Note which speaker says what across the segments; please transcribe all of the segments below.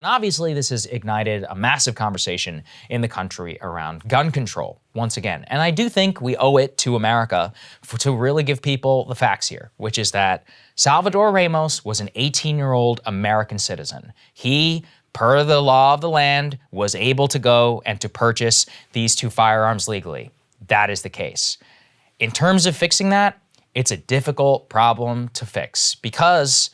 Speaker 1: And obviously, this has ignited a massive conversation in the country around gun control once again. And I do think we owe it to America to really give people the facts here, which is that Salvador Ramos was an 18-year-old American citizen. He, per the law of the land, was able to go and to purchase these two firearms legally. That is the case. In terms of fixing that, it's a difficult problem to fix because,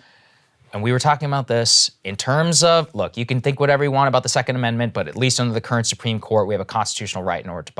Speaker 1: and we were talking about this, in terms of, look, you can think whatever you want about the Second Amendment, but at least under the current Supreme Court, we have a constitutional right in order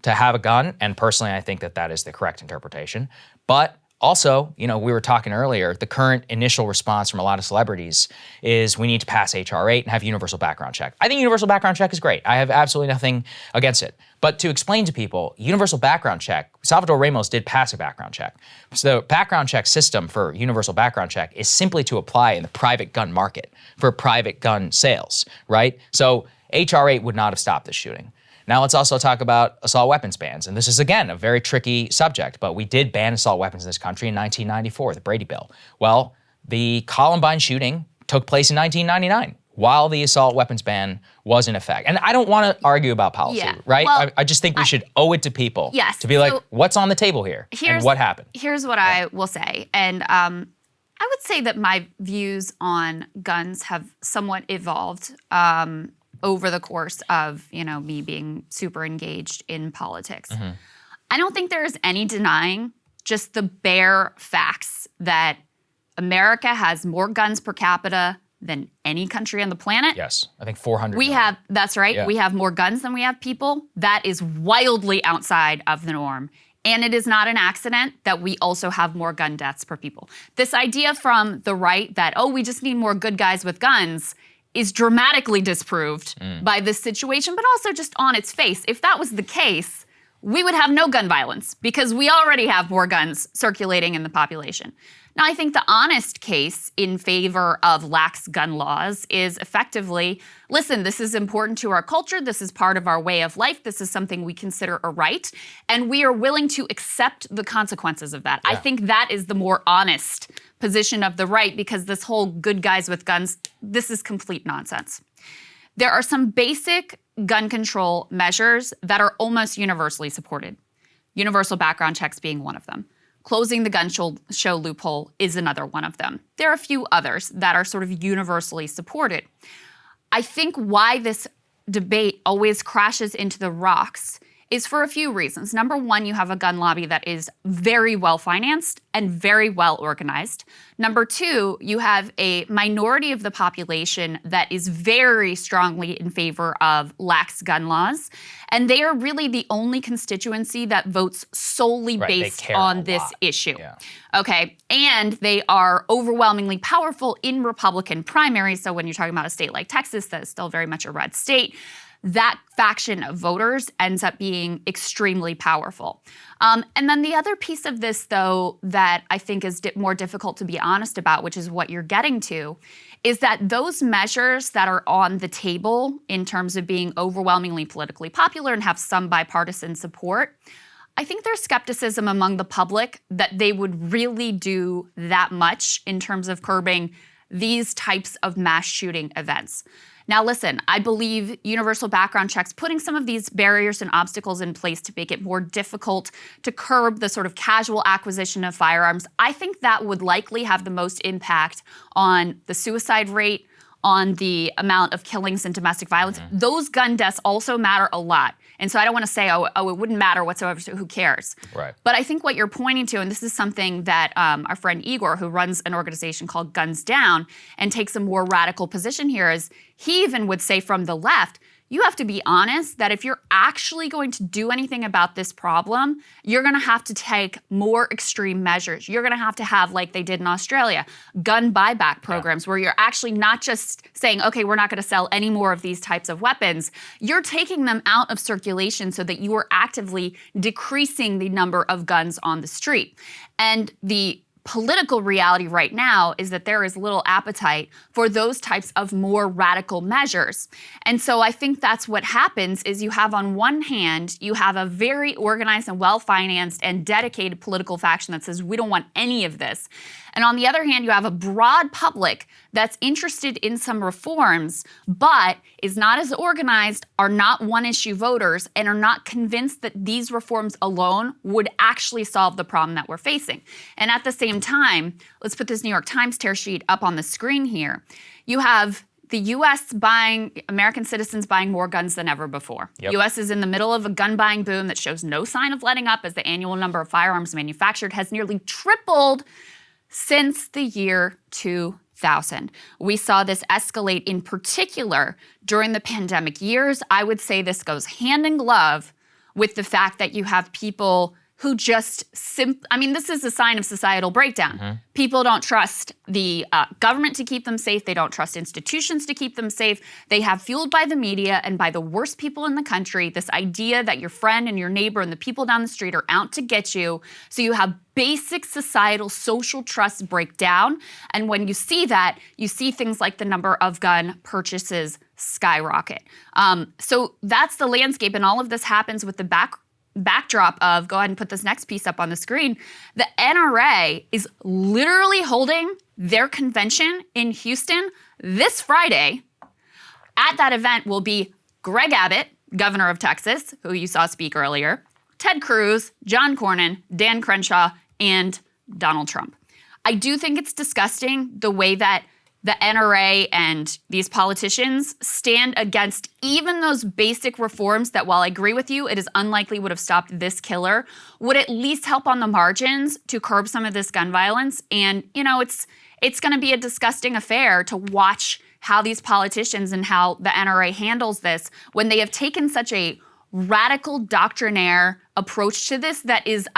Speaker 1: to have a gun. And personally, I think that that is the correct interpretation. But also, we were talking earlier, the current initial response from a lot of celebrities is we need to pass H.R. 8 and have universal background check. I think universal background check is great. I have absolutely nothing against it. But to explain to people, universal background check, Salvador Ramos did pass a background check. So the background check system for universal background check is simply to apply in the private gun market for private gun sales, right? So H.R. 8 would not have stopped this shooting. Now let's also talk about assault weapons bans. And this is, again, a very tricky subject, but we did ban assault weapons in this country in 1994, the Brady Bill. Well, the Columbine shooting took place in 1999 while the assault weapons ban was in effect. And I don't want to argue about policy, right? Well, I just think we should owe it to people to be like, what's on the table here and what happened?
Speaker 2: Here's what I will say. And I would say that my views on guns have somewhat evolved over the course of, me being super engaged in politics. Mm-hmm. I don't think there is any denying just the bare facts that America has more guns per capita than any country on the planet.
Speaker 1: Yes, I think 400.
Speaker 2: That's right. Yeah. We have more guns than we have people. That is wildly outside of the norm. And it is not an accident that we also have more gun deaths per people. This idea from the right that, we just need more good guys with guns is dramatically disproved by this situation, but also just on its face. If that was the case, we would have no gun violence because we already have more guns circulating in the population. Now, I think the honest case in favor of lax gun laws is effectively, listen, this is important to our culture. This is part of our way of life. This is something we consider a right. And we are willing to accept the consequences of that. Yeah. I think that is the more honest position of the right because this whole good guys with guns, this is complete nonsense. There are some basic gun control measures that are almost universally supported. Universal background checks being one of them. Closing the gun show loophole is another one of them. There are a few others that are sort of universally supported. I think why this debate always crashes into the rocks is for a few reasons. Number one, you have a gun lobby that is very well financed and very well organized. Number two, you have a minority of the population that is very strongly in favor of lax gun laws. And they are really the only constituency that votes solely based on this issue. Yeah. Okay. And they are overwhelmingly powerful in Republican primaries. So when you're talking about a state like Texas, that is still very much a red state, that faction of voters ends up being extremely powerful. And then the other piece of this, though, that I think is more difficult to be honest about, which is what you're getting to, is that those measures that are on the table in terms of being overwhelmingly politically popular and have some bipartisan support, I think there's skepticism among the public that they would really do that much in terms of curbing these types of mass shooting events. Now, listen, I believe universal background checks, putting some of these barriers and obstacles in place to make it more difficult to curb the sort of casual acquisition of firearms, I think that would likely have the most impact on the suicide rate, on the amount of killings and domestic violence. Mm-hmm. Those gun deaths also matter a lot. And so I don't want to say, it wouldn't matter whatsoever, so who cares? Right. But I think what you're pointing to, and this is something that our friend Igor, who runs an organization called Guns Down and takes a more radical position here, is he even would say from the left, you have to be honest that if you're actually going to do anything about this problem, you're going to have to take more extreme measures. You're going to have, like they did in Australia, gun buyback programs where you're actually not just saying, okay, we're not going to sell any more of these types of weapons. You're taking them out of circulation so that you are actively decreasing the number of guns on the street. And the political reality right now is that there is little appetite for those types of more radical measures. And so I think that's what happens is you have on one hand, you have a very organized and well-financed and dedicated political faction that says we don't want any of this. And on the other hand, you have a broad public that's interested in some reforms, but is not as organized, are not one-issue voters, and are not convinced that these reforms alone would actually solve the problem that we're facing. And at the same time, let's put this New York Times tear sheet up on the screen here. You have the U.S. buying, American citizens buying more guns than ever before.
Speaker 1: Yep.
Speaker 2: U.S. is in the middle of a gun buying boom that shows no sign of letting up as the annual number of firearms manufactured has nearly tripled since the year 2000. We saw this escalate in particular during the pandemic years. I would say this goes hand in glove with the fact that you have people who just this is a sign of societal breakdown. People don't trust the government to keep them safe. They don't trust institutions to keep them safe. They have, fueled by the media and by the worst people in the country, this idea that your friend and your neighbor and the people down the street are out to get you. So you have basic societal social trust break down. And when you see that, you see things like the number of gun purchases skyrocket. So that's the landscape. And all of this happens with the backdrop of, go ahead and put this next piece up on the screen, the NRA is literally holding their convention in Houston this Friday. At that event will be Greg Abbott, governor of Texas, who you saw speak earlier, Ted Cruz, John Cornyn, Dan Crenshaw, and Donald Trump. I do think it's disgusting the way that the NRA and these politicians stand against even those basic reforms that, while I agree with you, it is unlikely would have stopped this killer, would at least help on the margins to curb some of this gun violence. And, it's going to be a disgusting affair to watch how these politicians and how the NRA handles this when they have taken such a radical doctrinaire approach to this that is,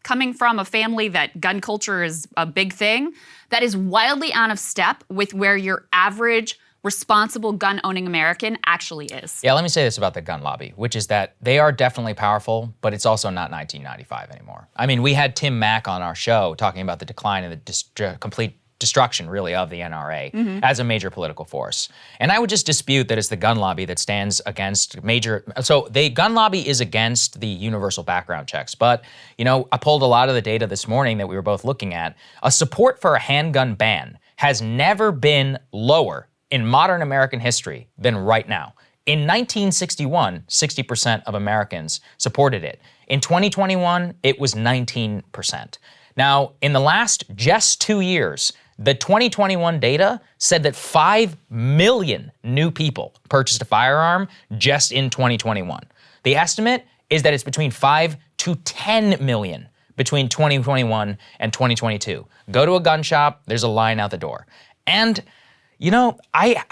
Speaker 2: coming from a family that gun culture is a big thing, that is wildly out of step with where your average responsible gun-owning American actually is.
Speaker 1: Yeah, let me say this about the gun lobby, which is that they are definitely powerful, but it's also not 1995 anymore. I mean, we had Tim Mack on our show talking about the decline and the complete destruction, really, of the NRA as a major political force. And I would just dispute that it's the gun lobby that stands against the gun lobby is against the universal background checks. But, I pulled a lot of the data this morning that we were both looking at. A support for a handgun ban has never been lower in modern American history than right now. In 1961, 60% of Americans supported it. In 2021, it was 19%. Now, in the last just 2 years, the 2021 data said that 5 million new people purchased a firearm just in 2021. The estimate is that it's between 5 to 10 million between 2021 and 2022. Go to a gun shop, there's a line out the door. And, I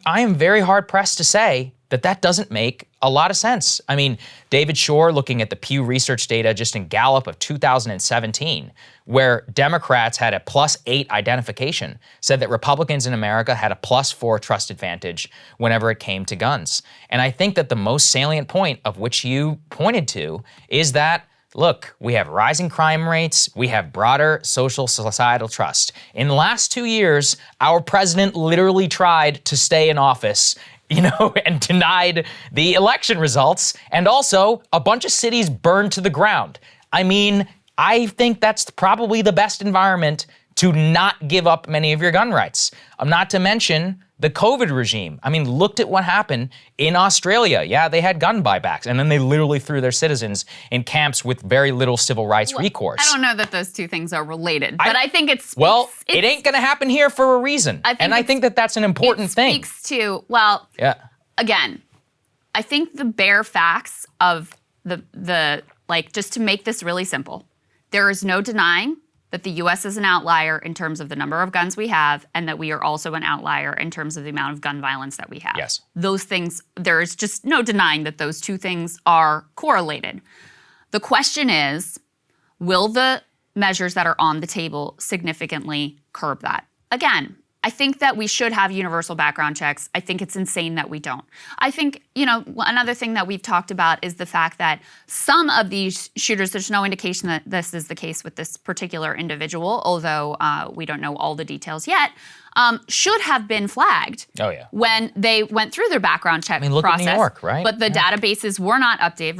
Speaker 1: am very hard pressed to say that doesn't make a lot of sense. I mean, David Shore, looking at the Pew Research data just in Gallup of 2017, where Democrats had a +8 identification, said that Republicans in America had a +4 trust advantage whenever it came to guns. And I think that the most salient point of which you pointed to is that, look, we have rising crime rates, we have broader social societal trust. In the last 2 years, our president literally tried to stay in office and denied the election results, and also a bunch of cities burned to the ground. I mean, I think that's probably the best environment to not give up many of your gun rights. Not to mention the COVID regime. I mean, looked at what happened in Australia. Yeah, they had gun buybacks, and then they literally threw their citizens in camps with very little civil rights recourse.
Speaker 2: I don't know that those two things are related, but I think it's...
Speaker 1: Well, it ain't gonna happen here for a reason. I think that that's an important thing.
Speaker 2: It speaks to, again, I think the bare facts of just to make this really simple, there is no denying that the U.S. is an outlier in terms of the number of guns we have, and that we are also an outlier in terms of the amount of gun violence that we have.
Speaker 1: Yes.
Speaker 2: Those things, there is just no denying that those two things are correlated. The question is, will the measures that are on the table significantly curb that? Again, I think that we should have universal background checks. I think it's insane that we don't. I think, another thing that we've talked about is the fact that some of these shooters, there's no indication that this is the case with this particular individual, although we don't know all the details yet, should have been flagged when they went through their background check process.
Speaker 1: Look at New York, right?
Speaker 2: But the databases were not updated.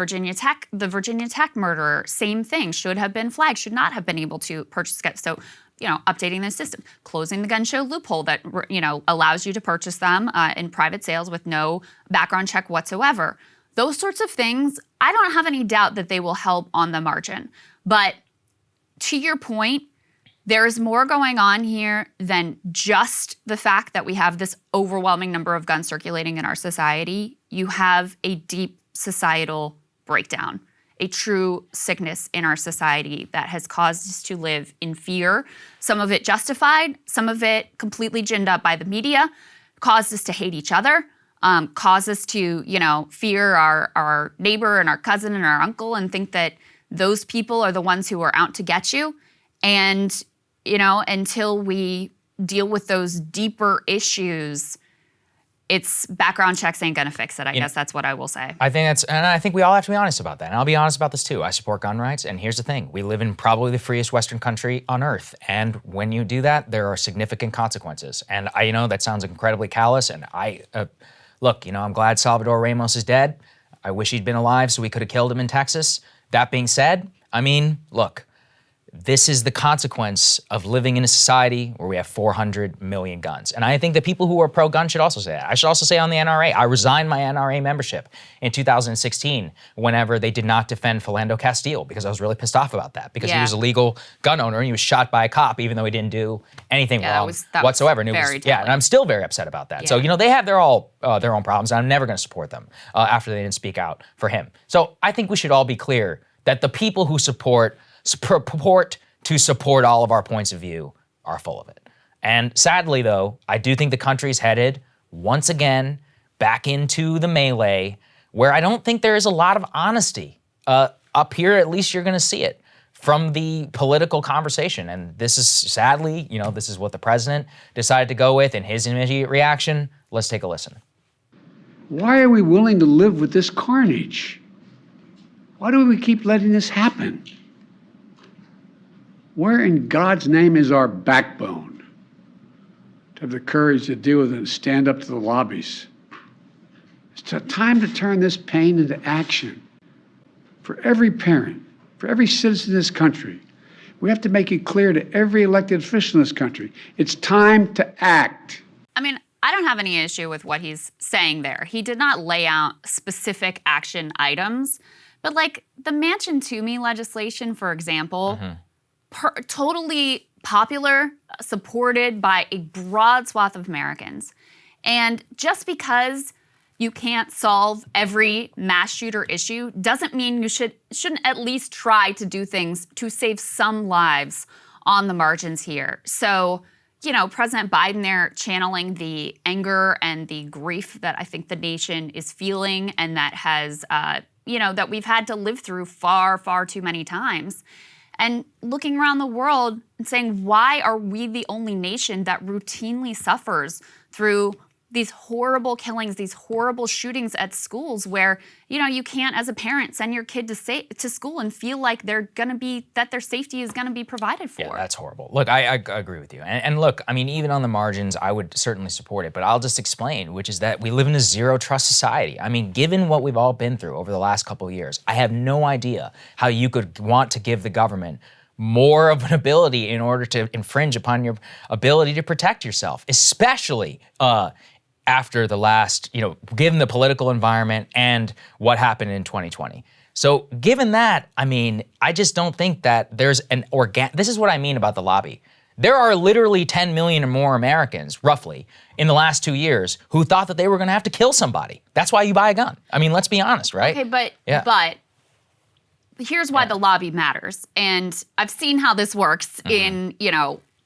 Speaker 2: The Virginia Tech murderer, same thing, should have been flagged, should not have been able to purchase it. So updating the system, closing the gun show loophole that, allows you to purchase them in private sales with no background check whatsoever. Those sorts of things, I don't have any doubt that they will help on the margin. But to your point, there's more going on here than just the fact that we have this overwhelming number of guns circulating in our society. You have a deep societal breakdown, a true sickness in our society that has caused us to live in fear, some of it justified, some of it completely ginned up by the media, caused us to hate each other, caused us to, fear our neighbor and our cousin and our uncle and think that those people are the ones who are out to get you. And, until we deal with those deeper issues, it's background checks ain't gonna fix it. I guess that's what I will say.
Speaker 1: I think we all have to be honest about that. And I'll be honest about this too. I support gun rights, and here's the thing. We live in probably the freest Western country on earth. And when you do that, there are significant consequences. And I know that sounds incredibly callous, and look, I'm glad Salvador Ramos is dead. I wish he'd been alive so we could have killed him in Texas. That being said, look, this is the consequence of living in a society where we have 400 million guns. And I think the people who are pro-gun should also say that. I should also say on the NRA, I resigned my NRA membership in 2016 whenever they did not defend Philando Castile, because I was really pissed off about that, because he was a legal gun owner and he was shot by a cop even though he didn't do anything wrong whatsoever. And I'm still very upset about that. Yeah. So, they have their own problems, and I'm never going to support them after they didn't speak out for him. So I think we should all be clear that the people who purport to support all of our points of view are full of it. And sadly, though, I do think the country's headed once again back into the melee, where I don't think there is a lot of honesty. Up here, at least you're going to see it from the political conversation. And this is sadly, this is what the president decided to go with in his immediate reaction. Let's take a listen.
Speaker 3: Why are we willing to live with this carnage? Why do we keep letting this happen? Where in God's name is our backbone to have the courage to deal with it and stand up to the lobbies? It's time to turn this pain into action. For every parent, for every citizen in this country, we have to make it clear to every elected official in this country, it's time to act.
Speaker 2: I don't have any issue with what he's saying there. He did not lay out specific action items, but like the Manchin Toomey legislation, for example, totally popular, supported by a broad swath of Americans. And just because you can't solve every mass shooter issue doesn't mean you shouldn't at least try to do things to save some lives on the margins here. So, President Biden there channeling the anger and the grief that I think the nation is feeling, and that has, that we've had to live through far, far too many times. And looking around the world and saying, why are we the only nation that routinely suffers through these horrible killings, these horrible shootings at schools where, you can't as a parent send your kid to school and feel like that their safety is going to be provided for.
Speaker 1: Yeah, that's horrible. Look, I agree with you. And look, even on the margins, I would certainly support it, but I'll just explain, which is that we live in a zero trust society. Given what we've all been through over the last couple of years, I have no idea how you could want to give the government more of an ability in order to infringe upon your ability to protect yourself, especially after the last, given the political environment and what happened in 2020. So given that, I just don't think that there's this is what I mean about the lobby. There are literally 10 million or more Americans, roughly, in the last 2 years who thought that they were going to have to kill somebody. That's why you buy a gun. Let's be honest, right?
Speaker 2: Okay, but here's why the lobby matters. And I've seen how this works in,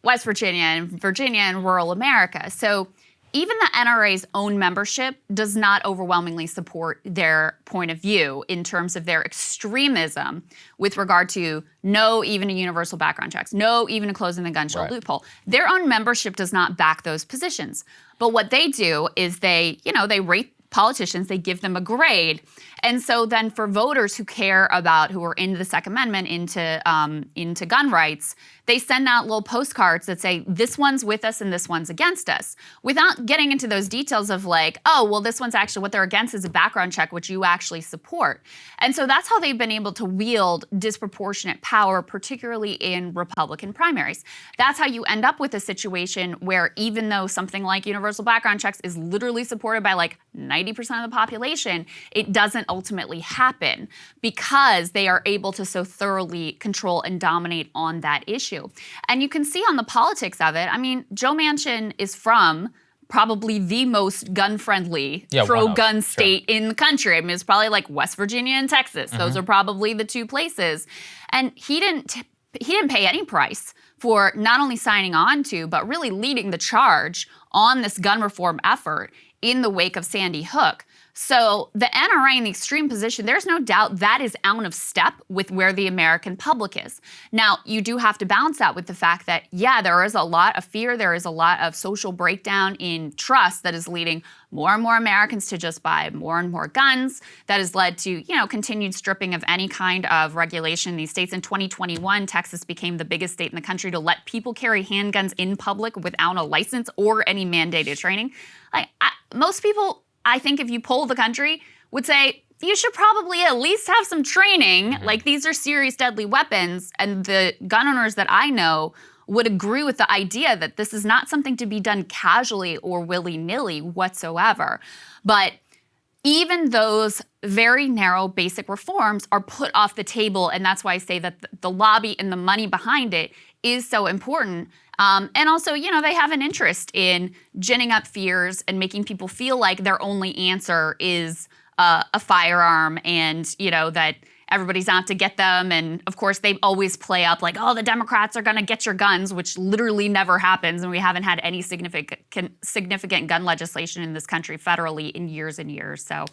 Speaker 2: West Virginia and rural America. So even the NRA's own membership does not overwhelmingly support their point of view in terms of their extremism with regard to no even a universal background checks, no even a closing the gun show loophole. Their own membership does not back those positions. But what they do is they rate politicians, they give them a grade, And so then for voters who care about, who are into the Second Amendment, into gun rights, they send out little postcards that say, this one's with us and this one's against us, without getting into those details of like, oh, well, this one's actually, what they're against is a background check, which you actually support. And so that's how they've been able to wield disproportionate power, particularly in Republican primaries. That's how you end up with a situation where even though something like universal background checks is literally supported by like 90% of the population, it doesn't ultimately happen because they are able to so thoroughly control and dominate on that issue. And you can see on the politics of it, I mean, Joe Manchin is from probably the most gun-friendly, pro-gun state in the country. I mean, it's probably like West Virginia and Texas. Those are probably the two places. And he didn't pay any price for not only signing on to, but really leading the charge on this gun reform effort in the wake of Sandy Hook. So the NRA in the extreme position, there's no doubt that is out of step with where the American public is. Now, you do have to balance that with the fact that, yeah, there is a lot of fear, there is a lot of social breakdown in trust that is leading more and more Americans to just buy more and more guns. That has led to, continued stripping of any kind of regulation in these states. In 2021, Texas became the biggest state in the country to let people carry handguns in public without a license or any mandated training. Most people, I think if you poll the country, would say you should probably at least have some training. Like, these are serious, deadly weapons. And the gun owners that I know would agree with the idea that this is not something to be done casually or willy-nilly whatsoever. But even those very narrow basic reforms are put off the table, and that's why I say that the lobby and the money behind it is so important. And also, they have an interest in ginning up fears and making people feel like their only answer is a firearm and, that everybody's out to get them. And of course, they always play up like, oh, the Democrats are going to get your guns, which literally never happens. And we haven't had any significant gun legislation in this country federally in years and years. So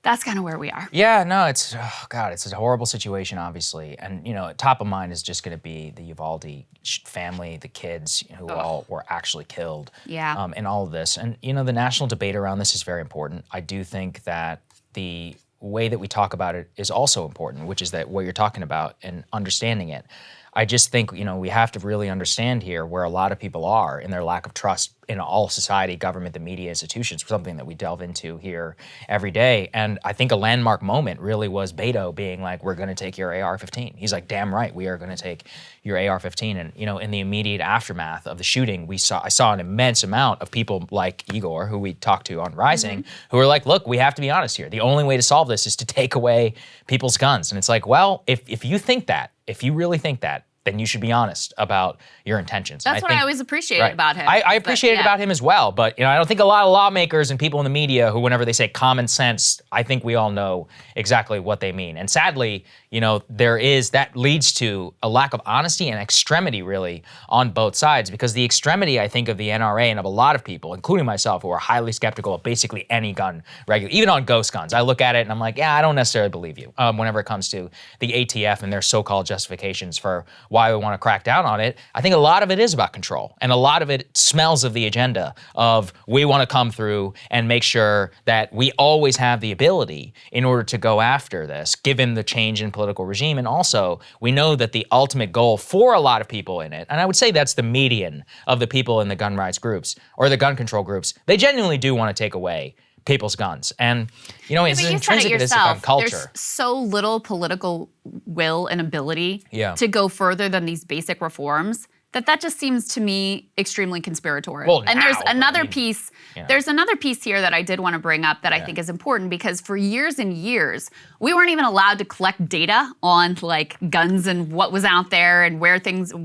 Speaker 2: that's kind of where we are.
Speaker 1: Yeah, no, it's a horrible situation, obviously. And, top of mind is just going to be the Uvalde family, the kids who all were actually killed in all of this. And, the national debate around this is very important. I do think that the way that we talk about it is also important, which is that what you're talking about and understanding it. I just think, we have to really understand here where a lot of people are in their lack of trust in all society, government, the media, institutions, something that we delve into here every day. And I think a landmark moment really was Beto being like, we're going to take your AR-15. He's like, damn right, we are going to take your AR-15. And, in the immediate aftermath of the shooting, I saw an immense amount of people like Igor, who we talked to on Rising, who were like, look, we have to be honest here. The only way to solve this is to take away people's guns. And it's like, well, if you think that, if you really think that, then you should be honest about your intentions.
Speaker 2: That's what I always appreciated about him.
Speaker 1: I appreciate it about him as well, but I don't think a lot of lawmakers and people in the media who, whenever they say common sense, I think we all know exactly what they mean. And sadly, that leads to a lack of honesty and extremity really on both sides, because the extremity, I think, of the NRA and of a lot of people, including myself, who are highly skeptical of basically any gun regulation, even on ghost guns. I look at it and I'm like, yeah, I don't necessarily believe you whenever it comes to the ATF and their so-called justifications for why we want to crack down on it. I think a lot of it is about control, and a lot of it smells of the agenda of we want to come through and make sure that we always have the ability in order to go after this, given the change in political regime. And also, we know that the ultimate goal for a lot of people in it, and I would say that's the median of the people in the gun rights groups or the gun control groups, they genuinely do want to take away people's guns. And, it's intrinsic to this gun culture.
Speaker 2: There's so little political will and ability to go further than these basic reforms that just seems to me extremely conspiratorial.
Speaker 1: Well,
Speaker 2: and there's another piece. There's another piece here that I did want to bring up that I think is important, because for years and years, we weren't even allowed to collect data on like guns and what was out there and where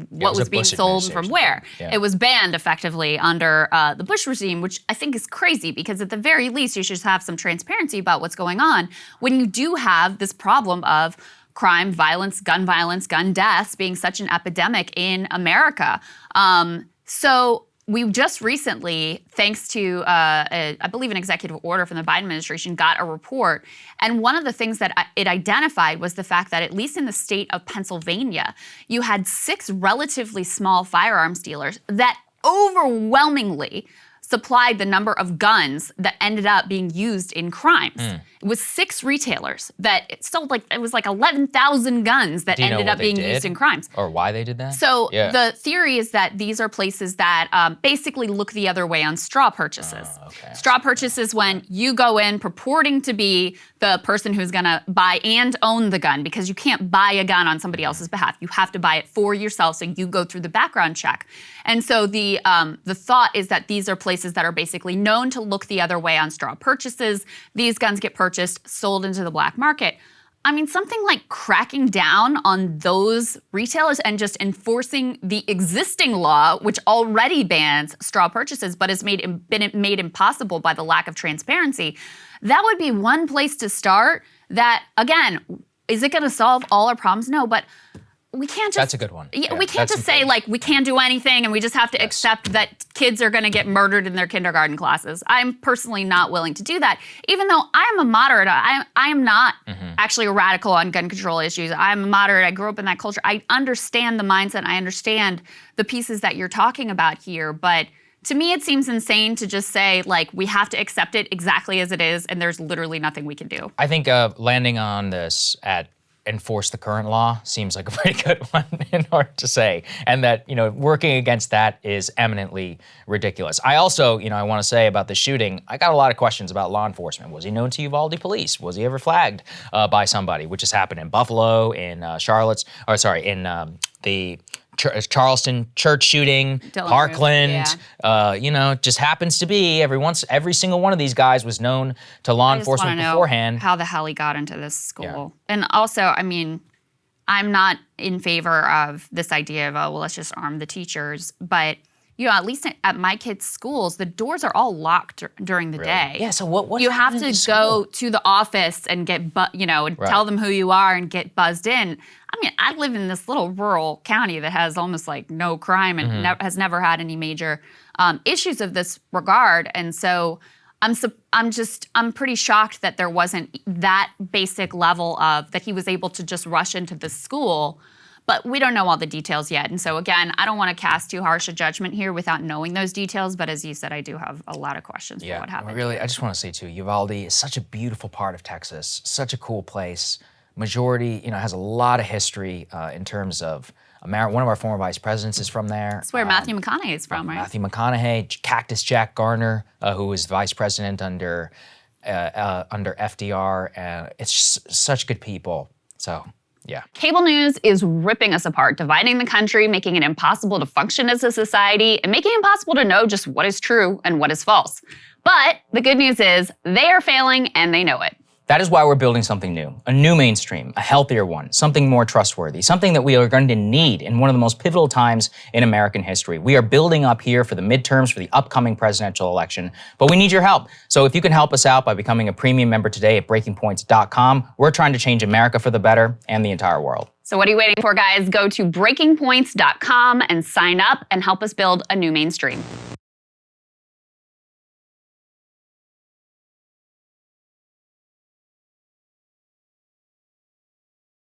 Speaker 2: what was being sold and from where. It was banned effectively under the Bush regime, which I think is crazy, because at the very least, you should have some transparency about what's going on when you do have this problem of crime, violence, gun deaths being such an epidemic in America. So we just recently, thanks to, I believe, an executive order from the Biden administration, got a report. And one of the things that it identified was the fact that, at least in the state of Pennsylvania, you had 6 relatively small firearms dealers that overwhelmingly supplied the number of guns that ended up being used in crimes. It was 6 retailers that sold it was like 11,000 guns that ended up being used in crimes.
Speaker 1: Or why they did that?
Speaker 2: So the theory is that these are places that basically look the other way on straw purchases. Straw purchases when you go in purporting to be the person who's gonna buy and own the gun, because you can't buy a gun on somebody else's behalf. You have to buy it for yourself, so you go through the background check. And so the thought is that these are places that are basically known to look the other way on straw purchases. These guns get purchased, sold into the black market. I mean, something like cracking down on those retailers and just enforcing the existing law, which already bans straw purchases, but has been made impossible by the lack of transparency, that would be one place to start. That, again, is it going to solve all our problems? No, but we can't just—
Speaker 1: That's a good one.
Speaker 2: Yeah, we can't just say, we can't do anything and we just have to accept that kids are going to get murdered in their kindergarten classes. I'm personally not willing to do that, even though I am a moderate. I am not actually a radical on gun control issues. I'm a moderate. I grew up in that culture. I understand the mindset. I understand the pieces that you're talking about here, but to me, it seems insane to just say, we have to accept it exactly as it is, and there's literally nothing we can do.
Speaker 1: I think landing on this at enforce the current law seems like a pretty good one in order to say. And that, working against that is eminently ridiculous. I also, I want to say about the shooting, I got a lot of questions about law enforcement. Was he known to Uvalde police? Was he ever flagged by somebody? Which has happened in Buffalo, in the Charleston church shooting, Parkland, just happens to be every single one of these guys was known to law enforcement beforehand.
Speaker 2: How the hell he got into this school. Yeah. And also, I'm not in favor of this idea of, let's just arm the teachers. But, at least at my kids' schools, the doors are all locked during the day.
Speaker 1: Yeah, so what
Speaker 2: you have to go to the office and get, and tell them who you are and get buzzed in. I live in this little rural county that has almost no crime and has never had any major issues of this regard. And so I'm pretty shocked that there wasn't that basic level of that he was able to just rush into the school. But we don't know all the details yet. And so again, I don't want to cast too harsh a judgment here without knowing those details. But as you said, I do have a lot of questions for what happened.
Speaker 1: Really, I just want to say too, Uvalde is such a beautiful part of Texas, such a cool place. Majority, has a lot of history in terms of one of our former vice presidents is from there.
Speaker 2: That's where Matthew McConaughey is from, right?
Speaker 1: Matthew McConaughey, Cactus Jack Garner, who was vice president under FDR. It's just such good people. So, yeah.
Speaker 2: Cable news is ripping us apart, dividing the country, making it impossible to function as a society, and making it impossible to know just what is true and what is false. But the good news is they are failing and they know it.
Speaker 1: That is why we're building something new, a new mainstream, a healthier one, something more trustworthy, something that we are going to need in one of the most pivotal times in American history. We are building up here for the midterms, for the upcoming presidential election, but we need your help. So if you can help us out by becoming a premium member today at breakingpoints.com, we're trying to change America for the better and the entire world.
Speaker 2: So what are you waiting for, guys? Go to breakingpoints.com and sign up and help us build a new mainstream.